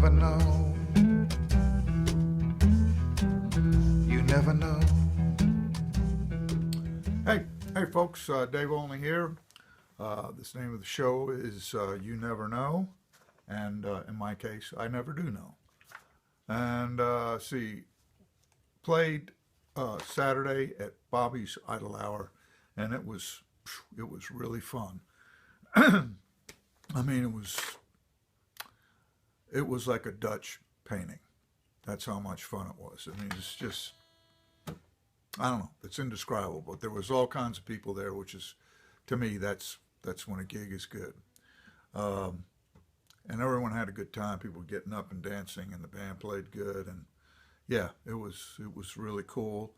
never know. You never know. Hey folks, Dave Olney here. This name of the show is You Never Know, and in my case, I never do know. And played Saturday at Bobby's Idle Hour, and it was really fun. I mean, it was like a Dutch painting. That's how much fun it was. I mean, it's just, I don't know, it's indescribable. But there was all kinds of people there, which is, to me, that's when a gig is good. And everyone had a good time. People were getting up and dancing, and the band played good. And yeah, it was really cool.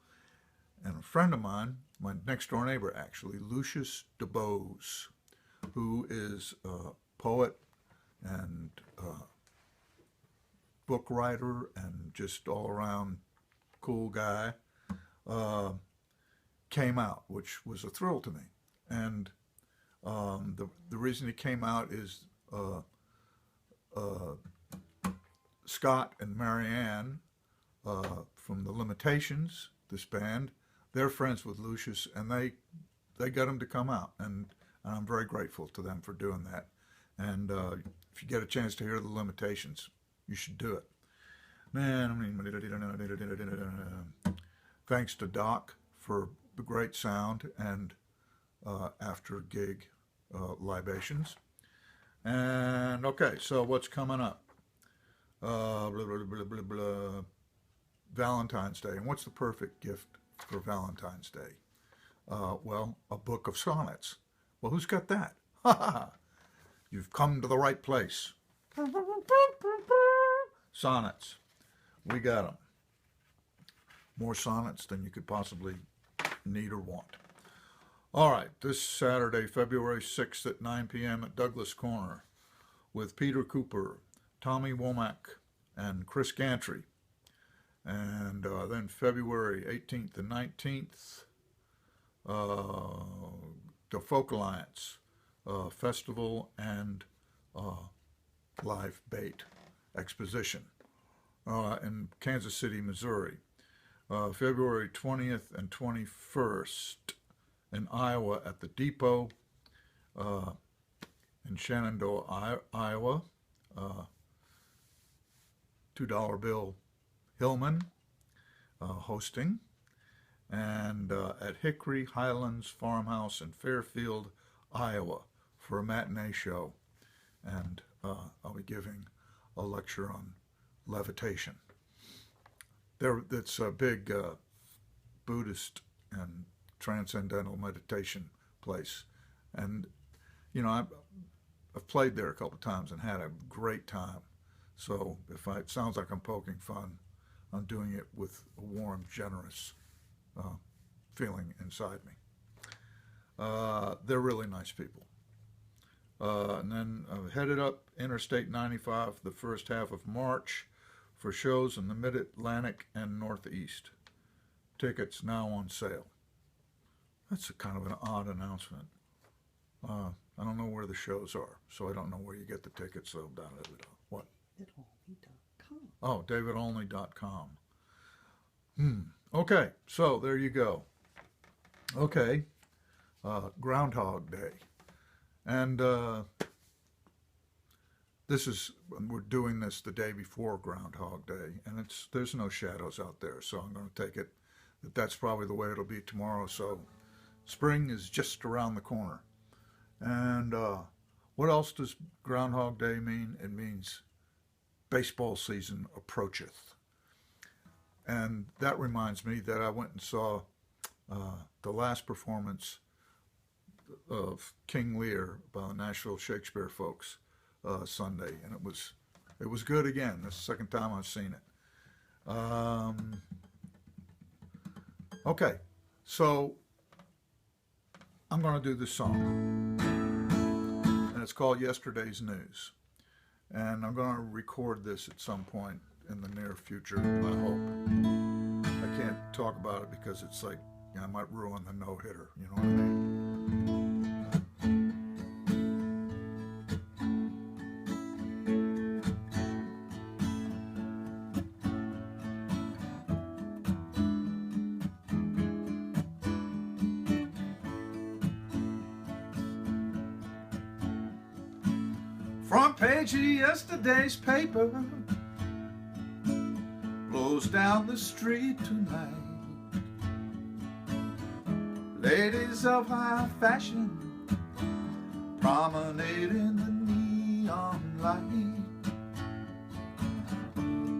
And a friend of mine, my next door neighbor actually, Lucius Dubose, who is a poet and book writer and just all around cool guy, came out, which was a thrill to me. And the reason he came out is Scott and Marianne from The Limitations, this band, they're friends with Lucius, and they got him to come out, and I'm very grateful to them for doing that. And if you get a chance to hear The Limitations, you should do it. Man, I mean, thanks to Doc for the great sound and after gig libations. And okay, so what's coming up? Valentine's Day. And what's the perfect gift for Valentine's Day? Well, a book of sonnets. Well, who's got that? You've come to the right place. Sonnets. We got them. More sonnets than you could possibly need or want. All right, this Saturday, February 6th at 9 p.m. at Douglas Corner with Peter Cooper, Tommy Womack, and Chris Gantry. And then February 18th and 19th, the Folk Alliance Festival and Live Bait Exposition in Kansas City, Missouri. February 20th and 21st in Iowa at the Depot in Shenandoah, Iowa. $2 bill Hillman hosting. And at Hickory, Highlands Farmhouse in Fairfield, Iowa for a matinee show. And I'll be giving a lecture on levitation. It's a big Buddhist and transcendental meditation place. And, you know, I've played there a couple of times and had a great time. So if it sounds like I'm poking fun, I'm doing it with a warm, generous feeling inside me. They're really nice people. And then headed up Interstate 95 the first half of March for shows in the Mid-Atlantic and Northeast. Tickets now on sale. That's a kind of an odd announcement. I don't know where the shows are, so I don't know where you get the tickets. So what? DavidOlney.com. Oh, DavidOlney.com. Okay, so there you go. Okay, Groundhog Day. And we're doing this the day before Groundhog Day, and there's no shadows out there, so I'm going to take it that's probably the way it'll be tomorrow. So spring is just around the corner. And what else does Groundhog Day mean? It means baseball season approacheth. And that reminds me that I went and saw the last performance of King Lear by the Nashville Shakespeare folks Sunday, and it was good again. That's the second time I've seen it. Okay, so I'm going to do this song, and it's called Yesterday's News, and I'm going to record this at some point in the near future, I hope. I can't talk about it because it's like, I might ruin the no-hitter, you know what I mean? Front page of yesterday's paper blows down the street tonight. Ladies of high fashion promenade in the neon light.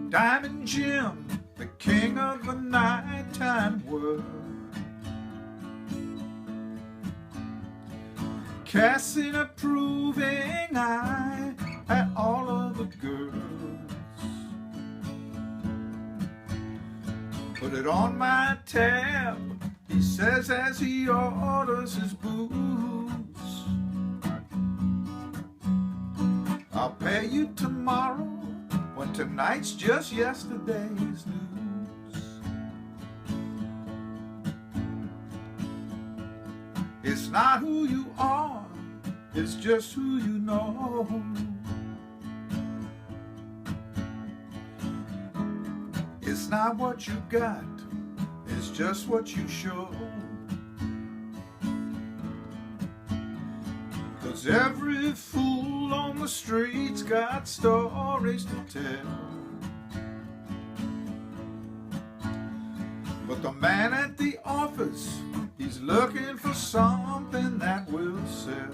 Diamond Jim, the king of the nighttime world, casts an approving eye at all of the girls. Put it on my tab, he says as he orders his booze. I'll pay you tomorrow when tonight's just yesterday's news. It's not who you are, it's just who you know. It's not what you got, it's just what you show. 'Cause every fool on the street's got stories to tell. But the man at the office, he's looking for something that will sell.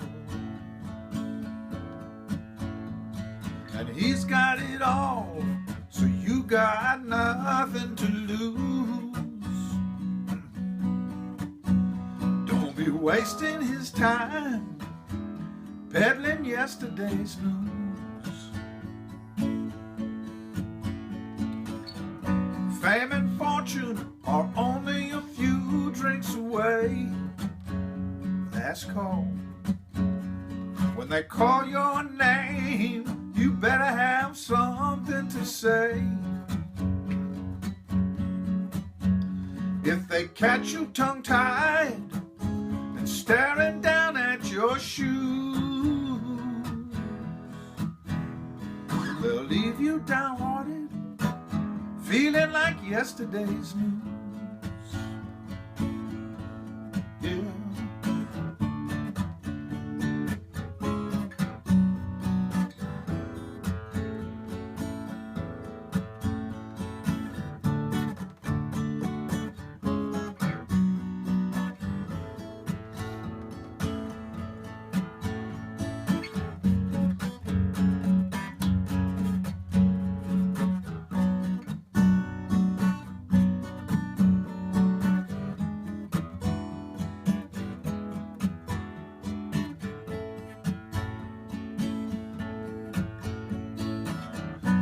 And he's got it all, so you got nothing to lose. Don't be wasting his time peddling yesterday's news. Fame and fortune are only a few drinks away. That's called. When they call your name, you better have something to say. If they catch you tongue-tied and staring down at your shoes, they'll leave you downhearted, feeling like yesterday's news. Yeah.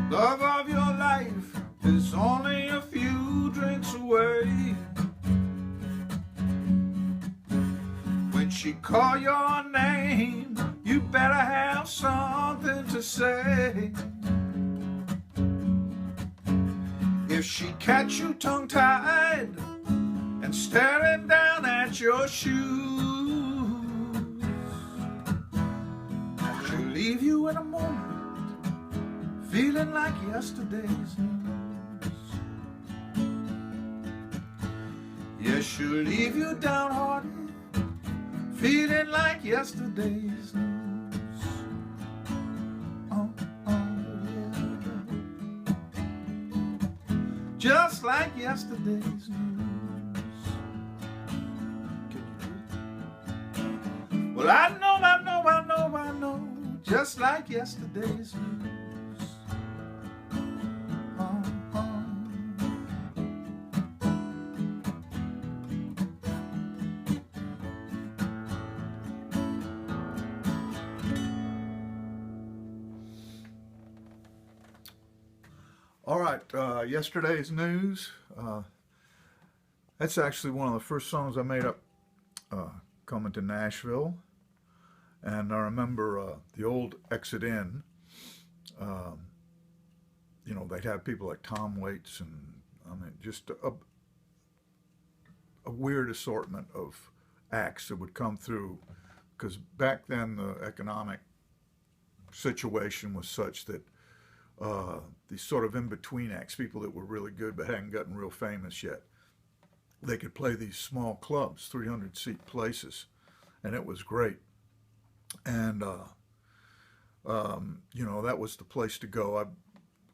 Love of your life is only a few drinks away. When she call your name, you better have something to say. If she catch you tongue-tied and staring down at your shoes, she'll leave you in a moment, feeling like yesterday's news. Yes, she'll leave you downhearted, feeling like yesterday's news. Oh, yeah. Just like yesterday's news. Well, I know, just like yesterday's news. All right, yesterday's news. That's actually one of the first songs I made up coming to Nashville. And I remember the old Exit Inn, you know, they'd have people like Tom Waits and, I mean, just a weird assortment of acts that would come through. Because back then the economic situation was such that these sort of in-between acts, people that were really good but hadn't gotten real famous yet, they could play these small clubs, 300-seat places, and it was great. And you know, that was the place to go. I'd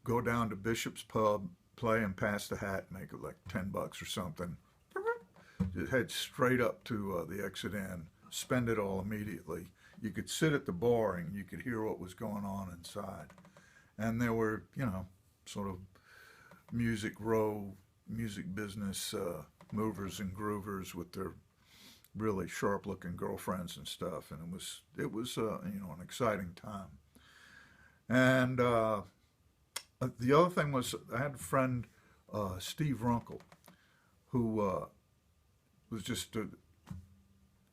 go down to Bishop's Pub, play and pass the hat, make it like $10 or something. Just head straight up to the exit in, spend it all immediately. You could sit at the bar and you could hear what was going on inside. And there were, you know, sort of music business movers and groovers with their really sharp-looking girlfriends and stuff. And it was you know, an exciting time. And the other thing was, I had a friend, Steve Runkle, who was just,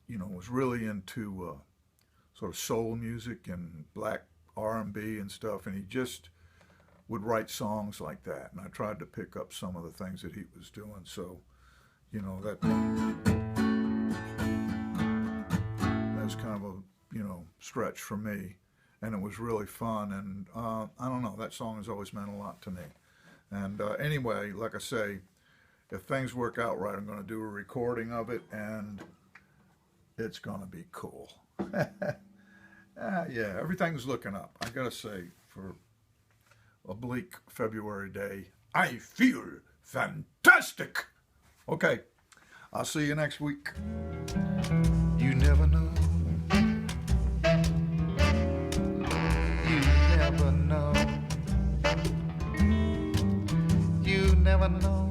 you know, was really into sort of soul music and black R&B and stuff, and he just would write songs like that. And I tried to pick up some of the things that he was doing. So, you know, that's kind of a, you know, stretch for me. And it was really fun. And I don't know, that song has always meant a lot to me. And anyway, like I say, if things work out right, I'm going to do a recording of it, and it's going to be cool. Yeah, everything's looking up. I got to say, for a bleak February day, I feel fantastic. Okay, I'll see you next week. You never know. You never know. You never know.